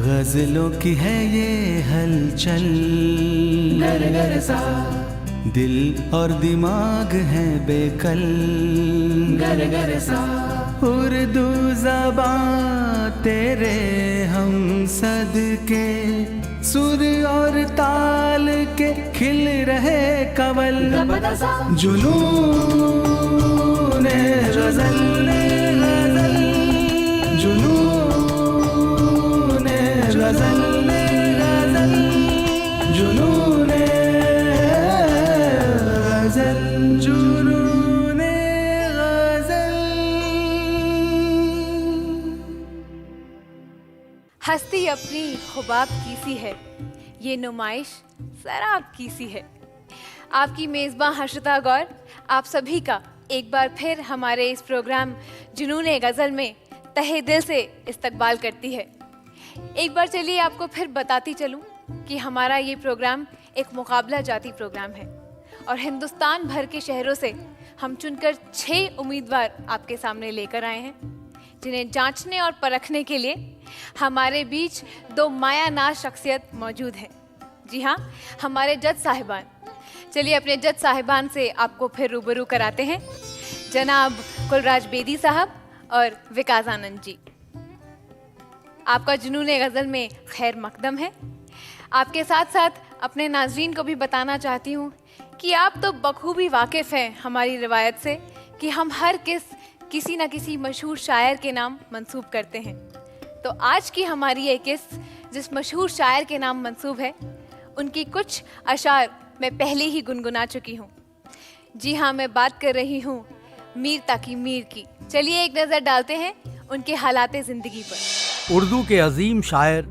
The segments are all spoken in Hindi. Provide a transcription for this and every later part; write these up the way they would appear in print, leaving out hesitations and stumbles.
गजलों की है ये हलचल, गर गर सा दिल और दिमाग है बेकल, गर गर सा उर्दू ज़बान तेरे हम सदके, सुर और ताल के खिल रहे कवल, गपदा सा जुनून गजल, जुनून गजल, जुनून गजल, जुनून गजल। हस्ती अपनी खुबाब की सी है, ये नुमाइश शराब की सी है। आपकी मेज़बान हर्षिता गौर आप सभी का एक बार फिर हमारे इस प्रोग्राम जुनून गज़ल में तहे दिल से इस्तकबाल करती है। एक बार चलिए आपको फिर बताती चलूं कि हमारा ये प्रोग्राम एक मुकाबला जाती प्रोग्राम है और हिंदुस्तान भर के शहरों से हम चुनकर 6 उम्मीदवार आपके सामने लेकर आए हैं, जिन्हें जांचने और परखने के लिए हमारे बीच 2 मायानाज शख्सियत मौजूद हैं। जी हाँ, हमारे जज साहिबान। चलिए अपने जज साहिबान से आपको फिर रूबरू कराते हैं, जनाब कुलराज बेदी साहब और विकास आनंद जी। आपका जुनून गज़ल में खैर मकदम है। आपके साथ साथ अपने नाजरीन को भी बताना चाहती हूँ कि आप तो बखूबी वाकिफ़ हैं हमारी रिवायत से कि हम हर किसी न किसी मशहूर शायर के नाम मंसूब करते हैं। तो आज की हमारी ये किस्त जिस मशहूर शायर के नाम मंसूब है, उनकी कुछ अशार मैं पहले ही गुनगुना चुकी हूँ। जी हाँ, मैं बात कर रही हूँ मीर तकी मीर की। चलिए एक नज़र डालते हैं उनके हालात ज़िंदगी पर। उर्दू के अजीम शायर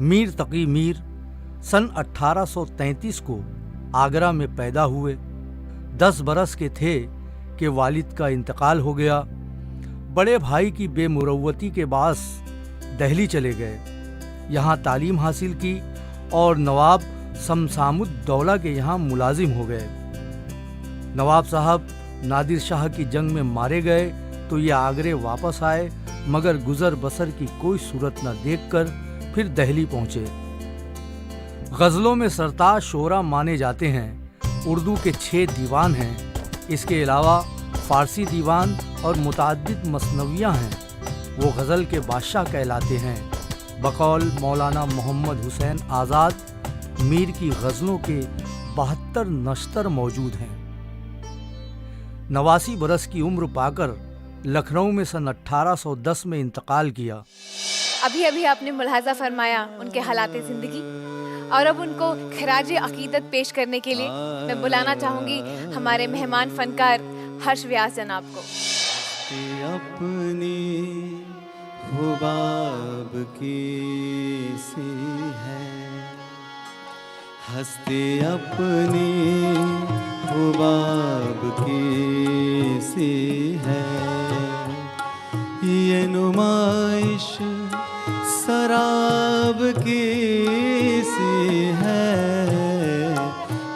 मीर तकी मीर सन 1833 को आगरा में पैदा हुए। 10 बरस के थे कि वालिद का इंतकाल हो गया। बड़े भाई की बेमुरव्वती के बास दिल्ली चले गए। यहाँ तालीम हासिल की और नवाब शमशामुद्दौला के यहाँ मुलाजिम हो गए। नवाब साहब नादिर शाह की जंग में मारे गए तो ये आगरे वापस आए, मगर गुजर बसर की कोई सूरत न देखकर फिर दिल्ली पहुँचे। गज़लों में सरताज शोरा माने जाते हैं। उर्दू के 6 दीवान हैं। इसके अलावा फ़ारसी दीवान और मुतअद्दिद मसनवियाँ हैं। वो गज़ल के बादशाह कहलाते हैं। बकौल मौलाना मोहम्मद हुसैन आज़ाद मीर की गज़लों के 72 नश्तर मौजूद हैं। 89 बरस की उम्र पाकर लखनऊ में सन 1810 में इंतकाल किया। अभी अभी आपने मुलाहजा फरमाया उनके हालात ज़िंदगी, और अब उनको खिराज अकीदत पेश करने के लिए मैं बुलाना चाहूँगी हमारे मेहमान फनकार हर्ष व्यास जनाब को। अपनी हुबाब की सी है, हस्ती अपनी हुबाब की सी है, ये नुमाइश शराब की सी है,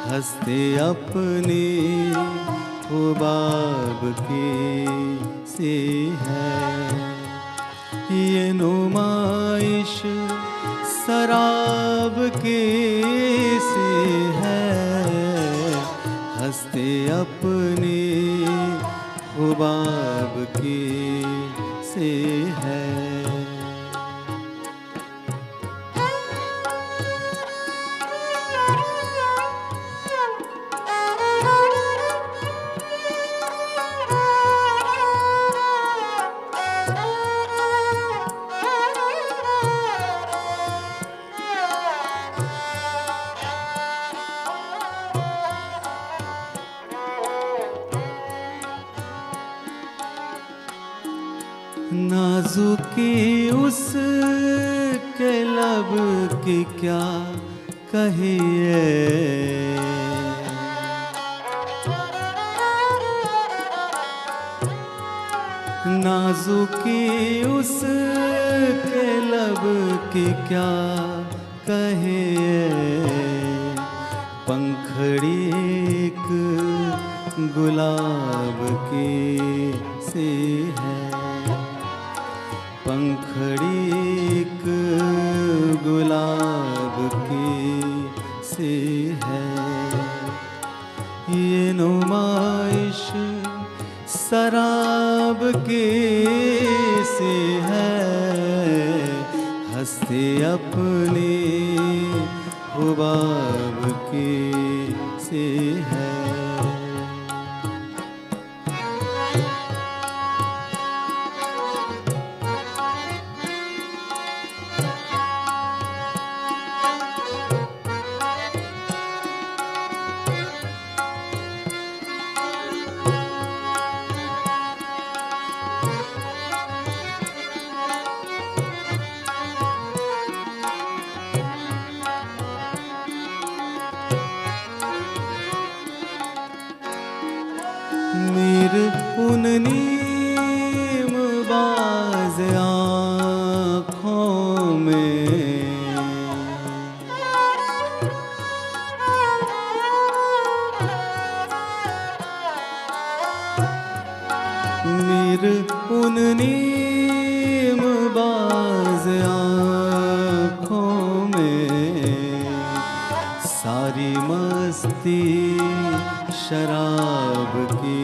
हस्ती अपनी हुबाब की सी है, ये नुमाइश शराब की सी है, हस्ती अपनी हुबाब की सी है। नाजुकी उस के लब की क्या कहिए, नाजुकी उस के लब की क्या कहिए, पंखड़ी एक गुलाब की सी है, पंखड़ी एक हंसते अपने हुबाब के से है। मीर उन नीम बाज आँखों में मीर उन नीम बाज आँखों में सारी मस्ती शराब की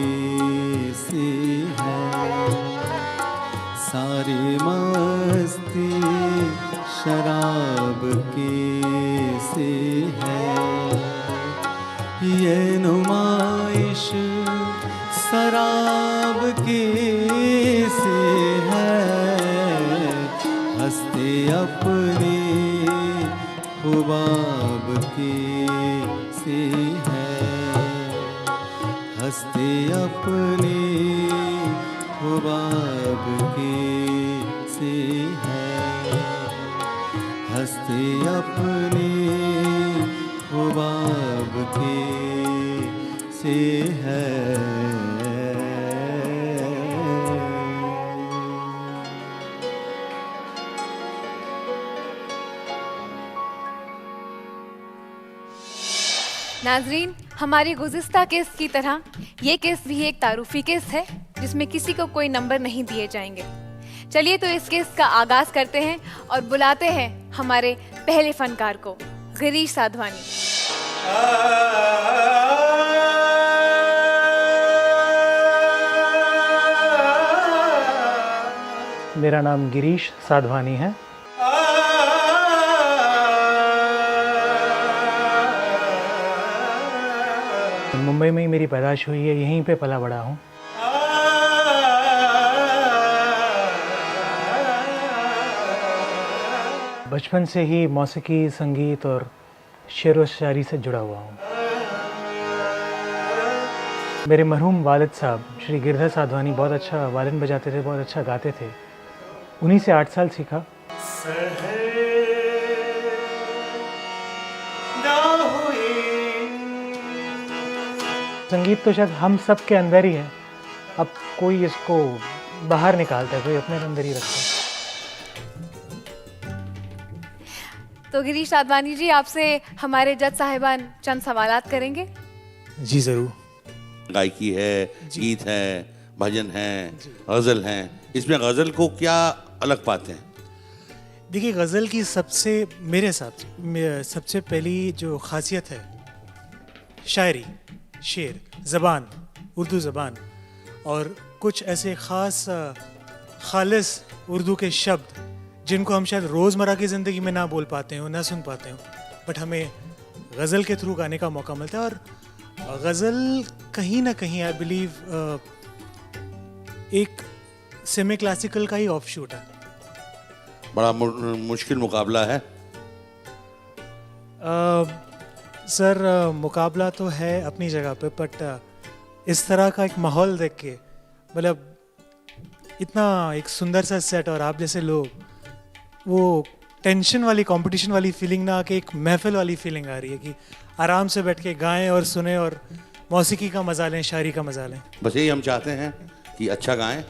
सी है। सारी मस्ती शराब की सी है। ये नुमाइश शराब की सी है। हंसते अपने हुबाब की सी है। हंसते अपने हुबाब के से है। हंसते अपने हुबाब के से है। नाजरीन, हमारी गुज़िस्ता किस्त की तरह ये किस्त भी एक तारुफी किस्त है जिसमें किसी को कोई नंबर नहीं दिए जाएंगे। चलिए तो इस किस्त का आगाज करते हैं और बुलाते हैं हमारे पहले फनकार को, गिरीश साधवानी। मेरा नाम गिरीश साधवानी है। मुंबई में ही मेरी पैदाइश हुई है, यहीं पे पला बड़ा हूँ। बचपन से ही मौसीकी, संगीत और शेर व शायरी से जुड़ा हुआ हूँ। मेरे मरहूम वालिद साहब श्री गिरधर साधवानी बहुत अच्छा वायलिन बजाते थे, बहुत अच्छा गाते थे। उन्हीं से 8 साल सीखा। संगीत तो शायद हम सब के अंदर ही है, अब कोई इसको बाहर निकालता है, कोई अपने अंदर ही रखता है। तो गिरीश साधवानी जी, आपसे हमारे जज साहिबान चंद सवालात करेंगे। जी ज़रूर। गायकी है, गीत है, भजन है, गज़ल है, इसमें गज़ल को क्या अलग पाते हैं? देखिए, गज़ल की सबसे मेरे हिसाब से सबसे पहली जो ख़ासियत है, शायरी, शेर, ज़बान, उर्दू ज़बान और कुछ ऐसे ख़ास खालिस उर्दू के शब्द जिनको हम शायद रोज़मर्रा की ज़िंदगी में ना बोल पाते हो, ना सुन पाते हो, बट हमें गज़ल के थ्रू गाने का मौका मिलता है। और गज़ल कहीं ना कहीं आई बिलीव एक सेमी क्लासिकल का ही ऑफ शूट है। बड़ा मुश्किल मुकाबला है। सर, मुकाबला तो है अपनी जगह पे, बट इस तरह का एक माहौल देख के, मतलब इतना एक सुंदर सा सेट और आप जैसे लोग, वो टेंशन वाली, कंपटीशन वाली फीलिंग ना आके एक महफिल वाली फीलिंग आ रही है कि आराम से बैठ के गाएं और सुने और मौसीकी का मजा लें, शायरी का मजा लें। बस यही हम चाहते हैं कि अच्छा गाएं,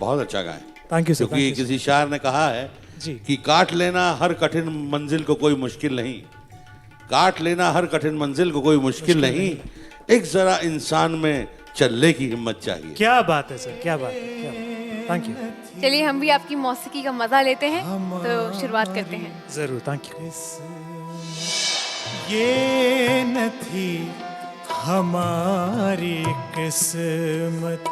बहुत अच्छा गाएं। Thank you sir. क्योंकि किसी शायर ने कहा है जी कि काट लेना हर कठिन मंजिल को कोई मुश्किल नहीं, काट लेना हर कठिन मंजिल को कोई मुश्किल नहीं, एक जरा इंसान में चलने की हिम्मत चाहिए। क्या बात है सर, क्या बात है, क्या बात। Thank you. चलिए हम भी आपकी मौसीकी का मजा लेते हैं, तो शुरुआत करते हैं। जरूर, थैंक यू। ये न थी हमारी किस्मत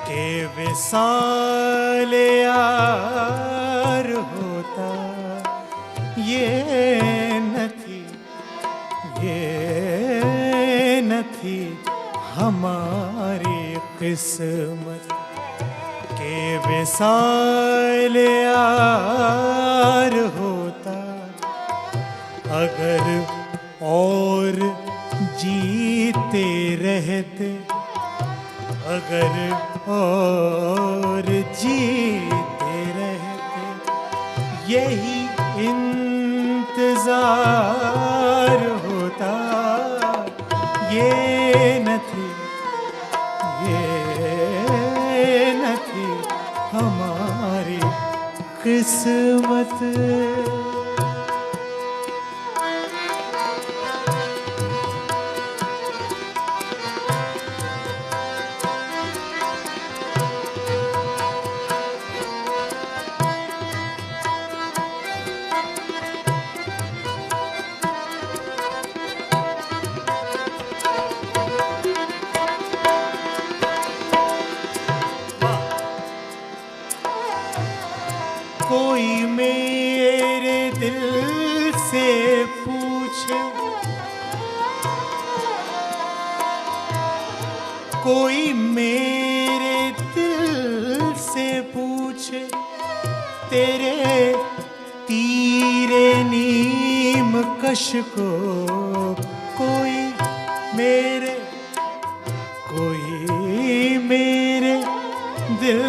के विसाल यार होता, किस्मत के विसाल यार होता अगर और जीते रहते, अगर और जीते रहते, यही इंतजार होता। ये न थी हमारी किस्मत। कोई मेरे दिल से पूछे, कोई मेरे दिल से पूछे, तेरे तीरे नीम कश को, कोई मेरे दिल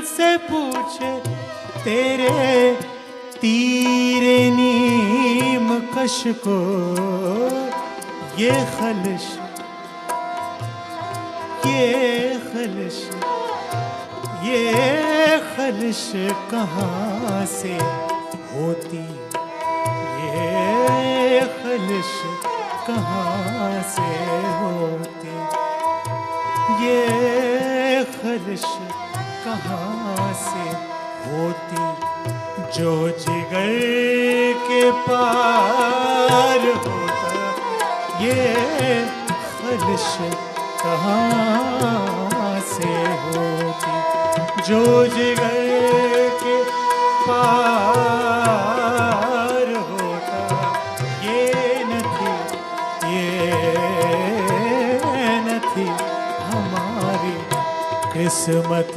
से पूछे, तेरे तीरे नीम कश को, ये खलिश कहाँ से होती, ये खलिश कहाँ से होती, ये खलिश कहाँ से होती, जो जिगर के पार होता, ये खलिश कहाँ से होती, जो जिगर के पार होता, ये न थी हमारी किस्मत।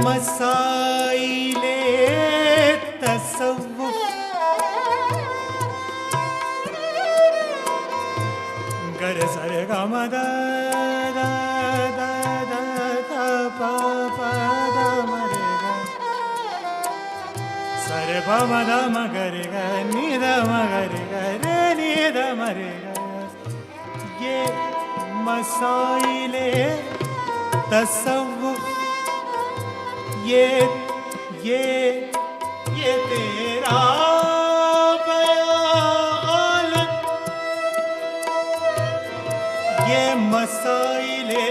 मसाइले तसव्वुफ गर सर ग म द द द द द प प द म रे ग सर प म द म ग रे ग नि द म ग रे ग रे नि द म रे ग। ये मसाइले तसव्वुफ, ये तेरा बयान, ये मसाइले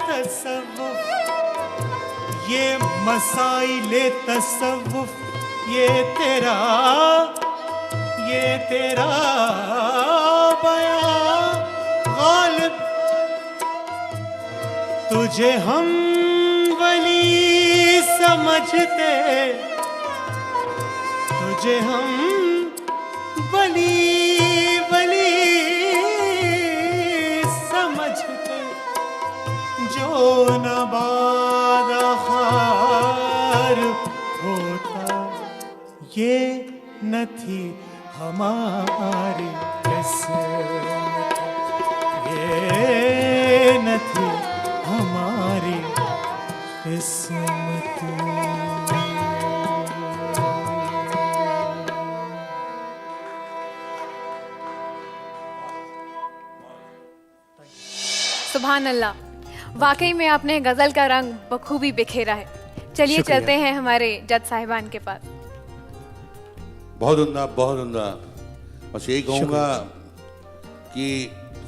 तसव्वुफ, ये मसाइले तसव्वुफ, ये तेरा बयान गालिब, तुझे हम वली समझते, तुझे हम वली समझते, जो नबादखार होता, ये न थी हमारी किस्मत, ये न थी हमारी किस्मत। सुभान अल्लाह, वाकई में आपने गजल का रंग बखूबी बिखेरा है। चलिए शुक्रिया। चलते हैं हमारे जज साहिबान के पास। बहुत उम्दा। बस यही कहूँगा कि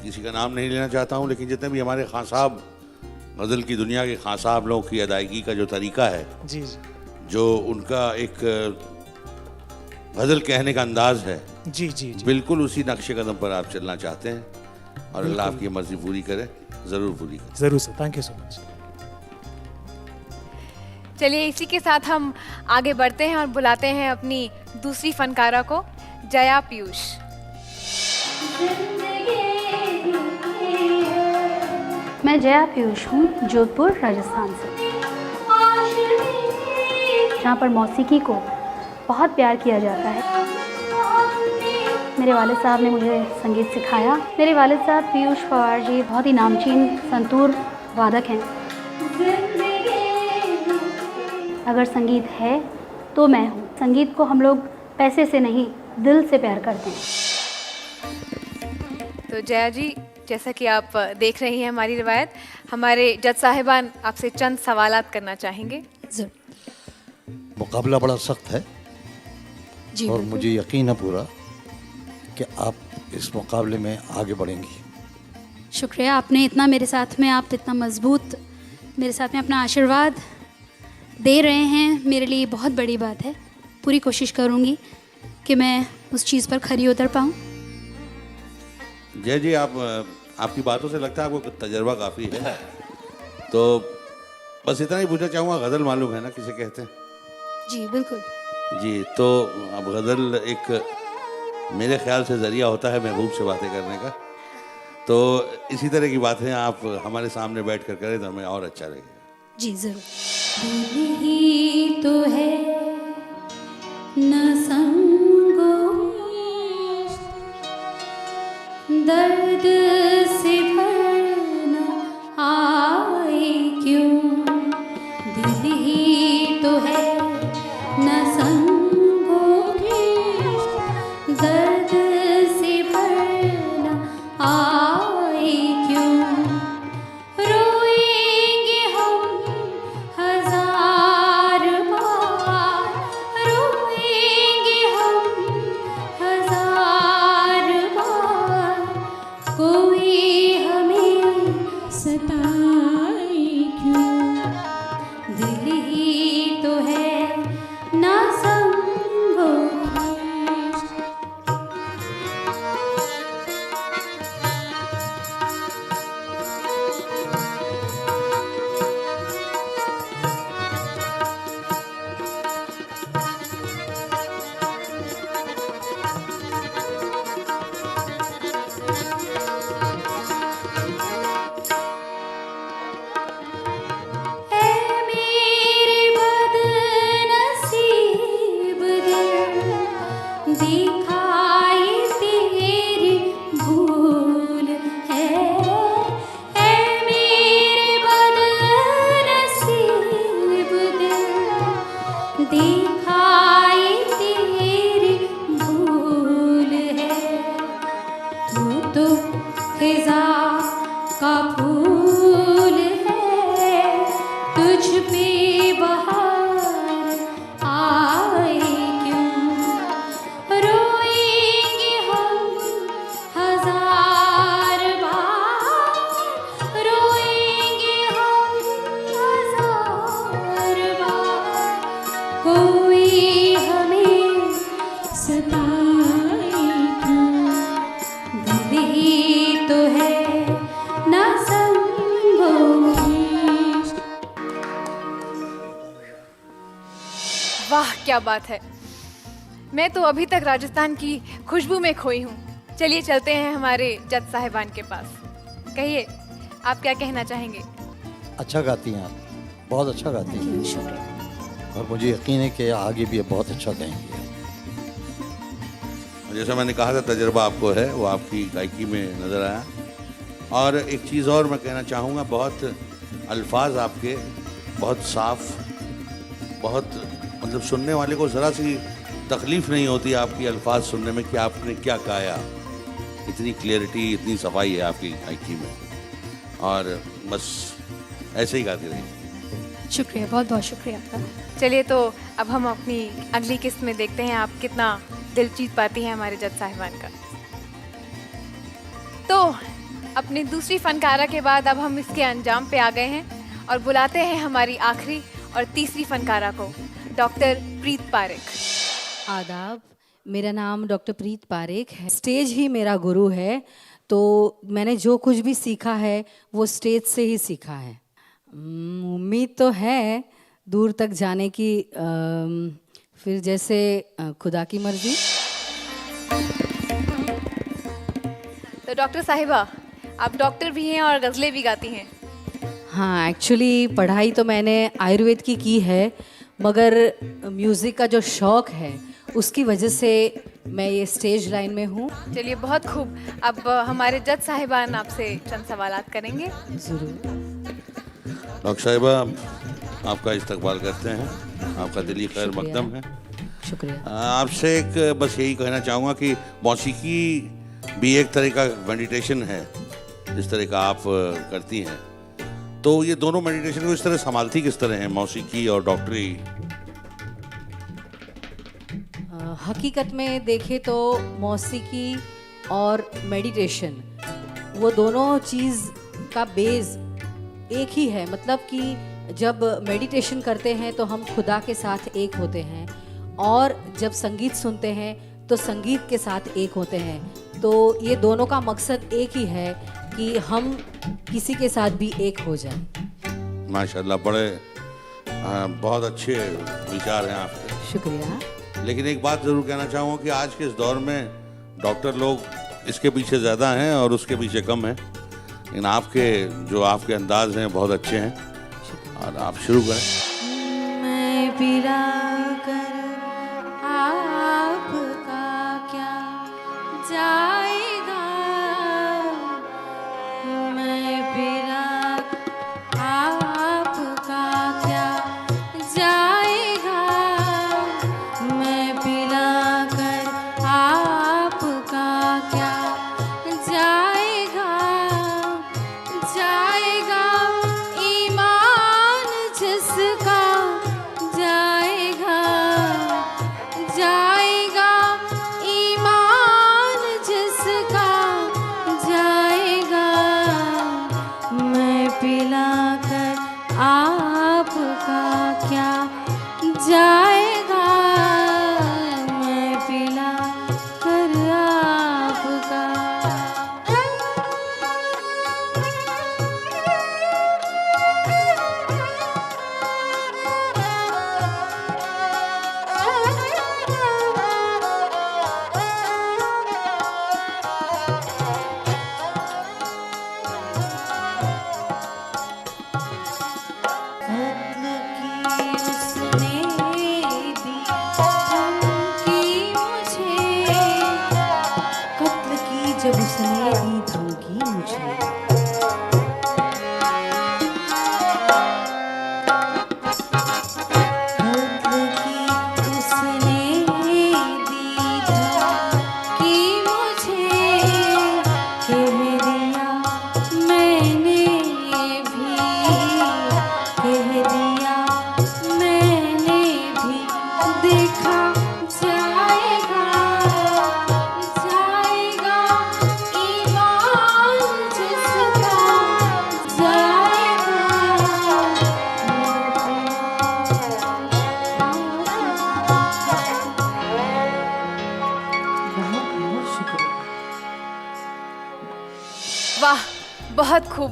किसी का नाम नहीं लेना चाहता हूँ, लेकिन जितने भी हमारे खान साहब, गज़ल की दुनिया के खान साहब लोगों की अदायगी का जो तरीका है, जी जो उनका एक गज़ल कहने का अंदाज है, जी जी जी। बिल्कुल उसी नक्शे कदम पर आप चलना चाहते हैं और अल्लाह आपकी मर्जी पूरी करे, ज़रूर पूरी करे। ज़रूर sir, thank you so much. चलिए इसी के साथ हम आगे बढ़ते हैं और बुलाते हैं अपनी दूसरी फनकारा को, जया पीयूष। मैं जया पीयूष हूँ, जोधपुर राजस्थान से, जहाँ पर मौसीकी को बहुत प्यार किया जाता है। मेरे वालिद साहब ने मुझे संगीत सिखाया। मेरे वालिद साहब पीयूष पवार जी बहुत ही नामचीन संतूर वादक हैं। अगर संगीत है तो मैं हूँ। संगीत को हम लोग पैसे से नहीं, दिल से प्यार करते हैं। तो जया जी, जैसा कि आप देख रही हैं हमारी रिवायत, हमारे जज साहिबान आपसे चंद सवालात करना चाहेंगे। मुकाबला बड़ा सख्त है जी, और मुझे यकीन है पूरा कि आप इस मुकाबले में आगे बढ़ेंगी। शुक्रिया, आपने इतना मेरे साथ में, आप इतना मजबूत मेरे साथ में अपना आशीर्वाद दे रहे हैं, मेरे लिए बहुत बड़ी बात है। पूरी कोशिश करूँगी कि मैं उस चीज़ पर खरी उतर पाऊँ। जय जी, आपकी बातों से लगता है आपको तजर्बा काफ़ी है, तो बस इतना ही पूछना चाहूँगा, गज़ल मालूम है ना किसे कहते हैं? जी बिल्कुल। जी, तो अब गज़ल एक मेरे ख्याल से ज़रिया होता है महबूब से बातें करने का, तो इसी तरह की बातें आप हमारे सामने बैठ कर करें तो हमें और अच्छा लगेगा। जी ज़रूर। दिल ही तो है न संगो, दर्द से भरना आए क्यों। दिल ही तो है न संगो, दर्द से भरना आए क्यों। रोएंगे हम हजार बार, रोएंगे हम हजार बार, कोई हमें सताए क्यों। दिल ही तो है ना संगो। मेरे बदनसीब दिल, दिखाई तेरी भूल है। मेरे बदनसीब दिल, दिखाई तेरी भूल है। तू तो खिज़ा का फूल है, तुझ पे बहार आए क्यों। रोएंगे हम हजार बार, रोएंगे हम हजार बार, कोई हमें सताए क्यों। दिल ही तो है ना संगो। वाह क्या बात है, मैं तो अभी तक राजस्थान की खुशबू में खोई हूँ। चलिए चलते हैं हमारे जज साहिबान के पास। कहिए, आप क्या कहना चाहेंगे? अच्छा गाती हैं आप, बहुत अच्छा गाती हैं, और मुझे यकीन है कि आगे भी बहुत अच्छा गाएंगी। जैसा मैंने कहा था, तजर्बा आपको है, वो आपकी गायकी में नज़र आया। और एक चीज़ और मैं कहना चाहूँगा, बहुत अल्फाज आपके बहुत साफ, बहुत मतलब सुनने वाले को ज़रा सी तकलीफ़ नहीं होती आपकी अल्फाज सुनने में कि आपने क्या गाया। इतनी क्लियरिटी, इतनी सफाई है आपकी गायकी में, और बस ऐसे ही गाती रहिए। शुक्रिया, बहुत बहुत शुक्रिया आपका। चलिए तो अब हम अपनी अगली किस्त में देखते हैं आप कितना दिल जीत पाती हैं हमारे जज साहिबान का। तो अपनी दूसरी फनकारा के बाद अब हम इसके अंजाम पे आ गए हैं और बुलाते हैं हमारी आखिरी और तीसरी फनकारा को, डॉक्टर प्रीत पारेख। आदाब। मेरा नाम डॉक्टर प्रीत पारेख है। स्टेज ही मेरा गुरु है, तो मैंने जो कुछ भी सीखा है वो स्टेज से ही सीखा है। उम्मीद तो है दूर तक जाने की, फिर जैसे खुदा की मर्जी। तो डॉक्टर साहिबा, आप डॉक्टर भी हैं और गज़लें भी गाती हैं। हाँ, एक्चुअली पढ़ाई तो मैंने आयुर्वेद की है, मगर म्यूज़िक का जो शौक़ है उसकी वजह से मैं ये स्टेज लाइन में हूँ। चलिए, बहुत खूब। अब हमारे जज साहिबान आपसे चंद सवालात करेंगे। ज़रूर। डॉक्टर साहिबा, आपका इस्तकबाल करते हैं, आपका दिली खैर मकदम है। शुक्रिया। आपसे एक बस यही कहना चाहूँगा कि मौसीकी भी एक तरह का मेडिटेशन है, जिस तरह का आप करती हैं, तो ये दोनों मेडिटेशन को इस तरह संभालती किस तरह हैं, मौसीकी और डॉक्टरी? हकीकत में देखें तो मौसीकी और मेडिटेशन वो दोनों चीज़ का बेस एक ही है। मतलब कि जब मेडिटेशन करते हैं तो हम खुदा के साथ एक होते हैं, और जब संगीत सुनते हैं तो संगीत के साथ एक होते हैं। तो ये दोनों का मकसद एक ही है कि हम किसी के साथ भी एक हो जाएं। माशाल्लाह, बड़े बहुत अच्छे विचार हैं आपके। शुक्रिया। लेकिन एक बात ज़रूर कहना चाहूँगा कि आज के इस दौर में डॉक्टर लोग इसके पीछे ज़्यादा हैं और उसके पीछे कम हैं, लेकिन आपके अंदाज हैं बहुत अच्छे हैं, और आप शुरू करें। मैं पिला कर आपका क्या जाएगा, मैं पिला आपका क्या जाएगा, मैं पिला कर आपका क्या जाएगा, जाएगा ईमान जिसका जाएगा, जाएगा ईमान जिसका जाएगा, मैं पिला कर आपका क्या जाएगा, मैं पिला कर आपका। कत्ल की जब उसने दी धमकी मुझे, कत्ल की उसने दी धमकी मुझे, कह दिया मैंने भी, कह दिया मैंने भी, देखा जाएगा, जाएगा ईमान जिसका जाएगा। बहुत शुक्रिया। वाह, बहुत खूब,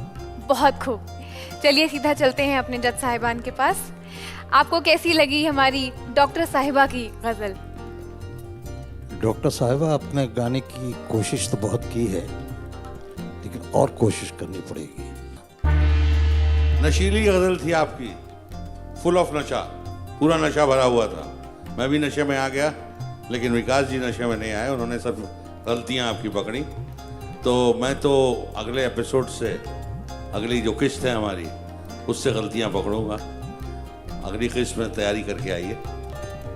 बहुत खूब। चलिए सीधा चलते हैं अपने जज साहिबान के पास। आपको कैसी लगी हमारी डॉक्टर साहिबा की गज़ल? डॉक्टर साहिबा, आपने गाने की कोशिश तो बहुत की है, लेकिन और कोशिश करनी पड़ेगी। नशीली गज़ल थी आपकी, फुल ऑफ नशा, पूरा नशा भरा हुआ था। मैं भी नशे में आ गया, लेकिन विकास जी नशे में नहीं आए, उन्होंने सब गलतियां आपकी पकड़ी। तो मैं तो अगले एपिसोड से, अगली जो किस्त है हमारी, उससे गलतियां पकड़ूंगा। अगली किस्त में तैयारी करके आइए।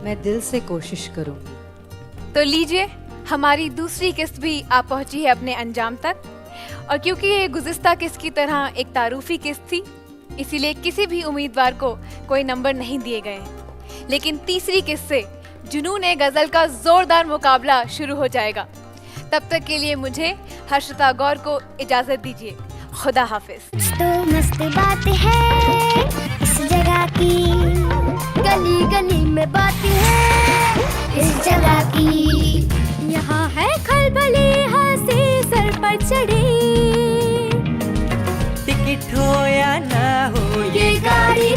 मैं दिल से कोशिश करूंगी। तो लीजिए, हमारी दूसरी किस्त भी आप पहुंची है अपने अंजाम तक, और क्योंकि ये गुज़िस्ता किस्त की तरह एक तारुफी किस्त थी, इसीलिए किसी भी उम्मीदवार को कोई नंबर नहीं दिए गए हैं। लेकिन तीसरी किस्त से जुनून गज़ल का जोरदार मुकाबला शुरू हो जाएगा। तब तक के लिए मुझे हर्षिता गौर को इजाज़त दीजिए। खुदा हाफिज। तो मस्त बात है इस जगह की, गली गली में बात है। इस जगह की। यहाँ है खलबली हंसी सर पर चढ़ी, टिकट हो या ना हो ये गाड़ी